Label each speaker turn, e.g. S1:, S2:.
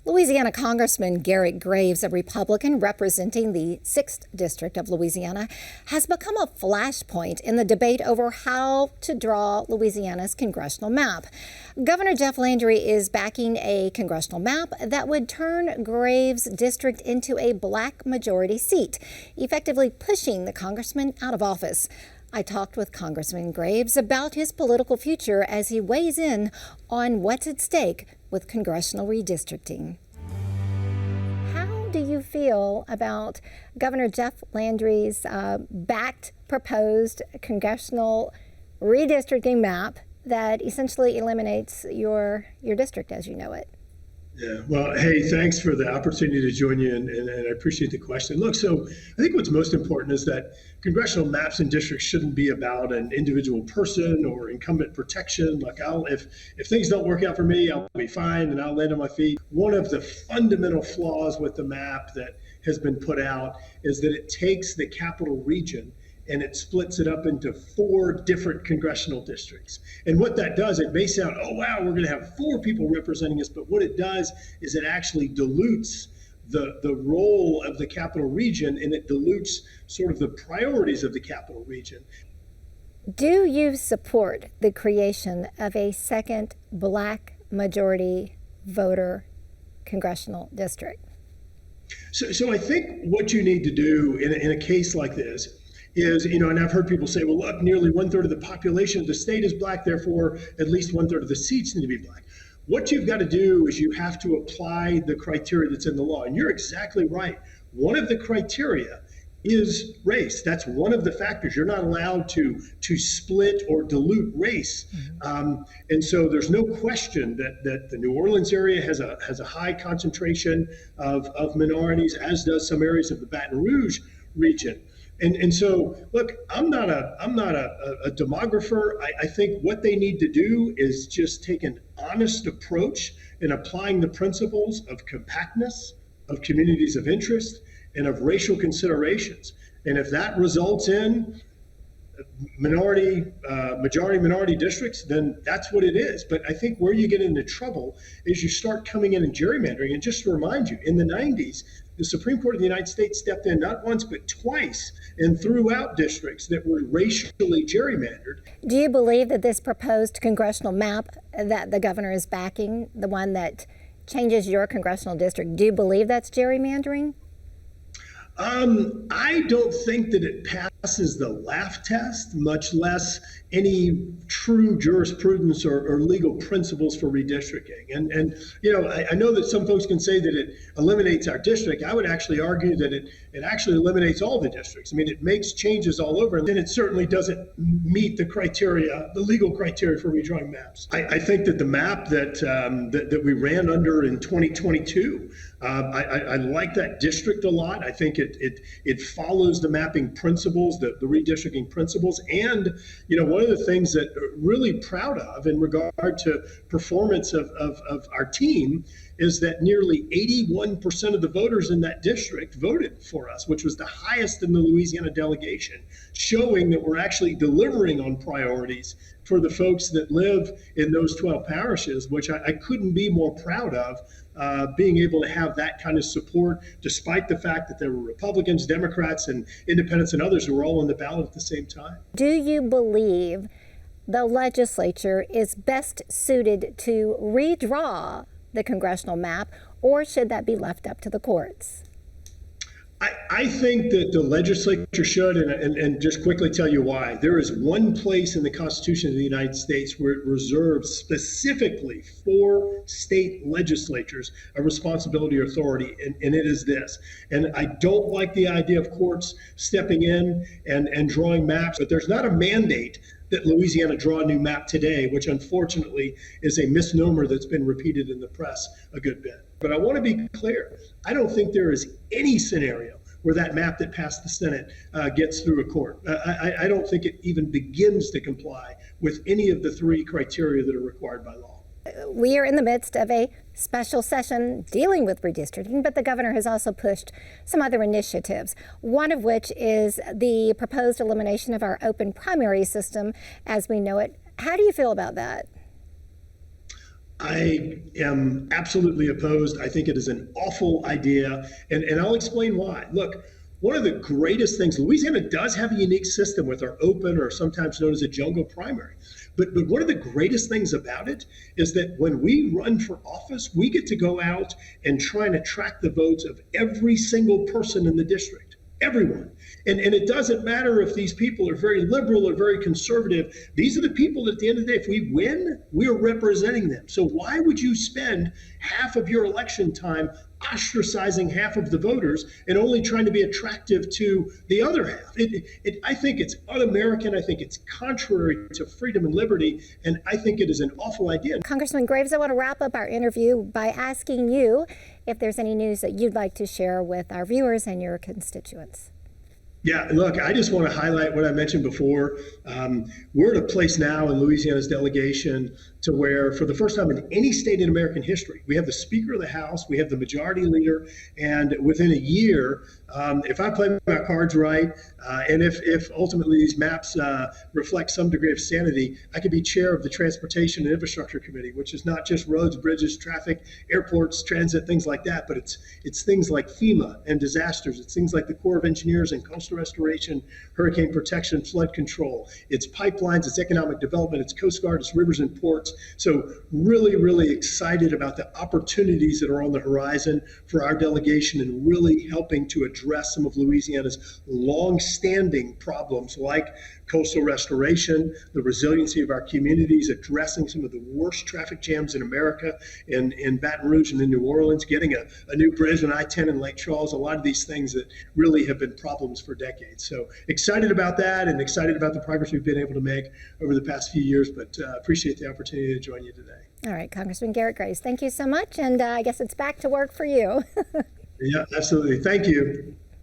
S1: Louisiana Congressman Garret Graves, a Republican representing the 6th District of Louisiana, has become a flashpoint in the debate over how to draw Louisiana's congressional map. Governor Jeff Landry is backing a congressional map that would turn Graves' district into a black majority seat, effectively pushing the congressman out of office. I talked with Congressman Graves about his political future as he weighs in on what's at stake with congressional redistricting. How do you feel about Governor Jeff Landry's backed proposed congressional redistricting map that essentially eliminates your district as you know it?
S2: Yeah, well, hey, thanks for the opportunity to join you, and I appreciate the question. Look, so I think what's most important is that congressional maps and districts shouldn't be about an individual person or incumbent protection. Like, if things don't work out for me, I'll be fine and I'll land on my feet. One of the fundamental flaws with the map that has been put out is that it takes the capital region and it splits it up into 4 different congressional districts. And what that does, it may sound, oh, wow, we're going to have 4 people representing us. But what it does is it actually dilutes the role of the capital region, and it dilutes sort of the priorities of the capital region.
S1: Do you support the creation of a second black majority voter congressional district?
S2: So I think what you need to do in a case like this is, and I've heard people say, well, look, nearly 1/3 of the population of the state is black, therefore at least 1/3 of the seats need to be black. What you've got to do is you have to apply the criteria that's in the law. And you're exactly right. One of the criteria is race. That's one of the factors. You're not allowed to split or dilute race. And so there's no question that the New Orleans area has a high concentration of minorities, as does some areas of the Baton Rouge region. And so, look, I'm not a demographer. I think what they need to do is just take an honest approach in applying the principles of compactness, of communities of interest, and of racial considerations. And if that results in majority minority districts, then that's what it is. But I think where you get into trouble is you start coming in and gerrymandering. And just to remind you, in the 90s, the Supreme Court of the United States stepped in not once but twice and threw out districts that were racially gerrymandered.
S1: Do you believe that this proposed congressional map that the governor is backing, the one that changes your congressional district, do you believe that's gerrymandering?
S2: I don't think that it passes the laugh test, much less any true jurisprudence or legal principles for redistricting. And I know that some folks can say that it eliminates our district. I would actually argue that it actually eliminates all the districts. I mean, it makes changes all over, and it certainly doesn't meet the legal criteria for redrawing maps. I think that the map that we ran under in 2022, I like that district a lot. I think it follows the mapping principles, the redistricting principles. And, one of the things that I'm really proud of in regard to performance of our team is that nearly 81% of the voters in that district voted for us, which was the highest in the Louisiana delegation, showing that we're actually delivering on priorities for the folks that live in those 12 parishes, which I couldn't be more proud of. Being able to have that kind of support, despite the fact that there were Republicans, Democrats, and independents and others who were all on the ballot at the same time.
S1: Do you believe the legislature is best suited to redraw the congressional map, or should that be left up to the courts?
S2: I think that the legislature should, and just quickly tell you why. There is one place in the Constitution of the United States where it reserves specifically for state legislatures a responsibility or authority, and it is this. And I don't like the idea of courts stepping in and drawing maps, but there's not a mandate that Louisiana draw a new map today, which unfortunately is a misnomer that's been repeated in the press a good bit. But I want to be clear. I don't think there is any scenario where that map that passed the Senate gets through a court. I don't think it even begins to comply with any of the 3 criteria that are required by law.
S1: We are in the midst of a special session dealing with redistricting, but the governor has also pushed some other initiatives, one of which is the proposed elimination of our open primary system as we know it. How do you feel about that?
S2: I am absolutely opposed. I think it is an awful idea, and I'll explain why. Look, one of the greatest things, Louisiana does have a unique system with our open, or sometimes known as a jungle primary. But one of the greatest things about it is that when we run for office, we get to go out and try and attract the votes of every single person in the district, everyone. And it doesn't matter if these people are very liberal or very conservative. These are the people that at the end of the day, if we win, we're representing them. So why would you spend half of your election time ostracizing half of the voters and only trying to be attractive to the other half? I think it's un-American. I think it's contrary to freedom and liberty. And I think it is an awful idea.
S1: Congressman Graves, I want to wrap up our interview by asking you if there's any news that you'd like to share with our viewers and your constituents.
S2: Yeah, look, I just want to highlight what I mentioned before. We're at a place now in Louisiana's delegation to where, for the first time in any state in American history, we have the Speaker of the House, we have the Majority Leader, and within a year, if I play my cards right, and if ultimately these maps reflect some degree of sanity, I could be chair of the Transportation and Infrastructure Committee, which is not just roads, bridges, traffic, airports, transit, things like that, but it's things like FEMA and disasters. It's things like the Corps of Engineers and coastal restoration, hurricane protection, flood control. It's pipelines, it's economic development, it's Coast Guard, it's rivers and ports. So really, really excited about the opportunities that are on the horizon for our delegation and really helping to address some of Louisiana's long-standing problems like coastal restoration, the resiliency of our communities, addressing some of the worst traffic jams in America in Baton Rouge and in New Orleans, getting a new bridge on I-10 in Lake Charles, a lot of these things that really have been problems for decades. So excited about that and excited about the progress we've been able to make over the past few years, but appreciate the opportunity to join you today.
S1: All right, Congressman Garret Graves, thank you so much. And I guess it's back to work for you.
S2: Yeah, absolutely. Thank you.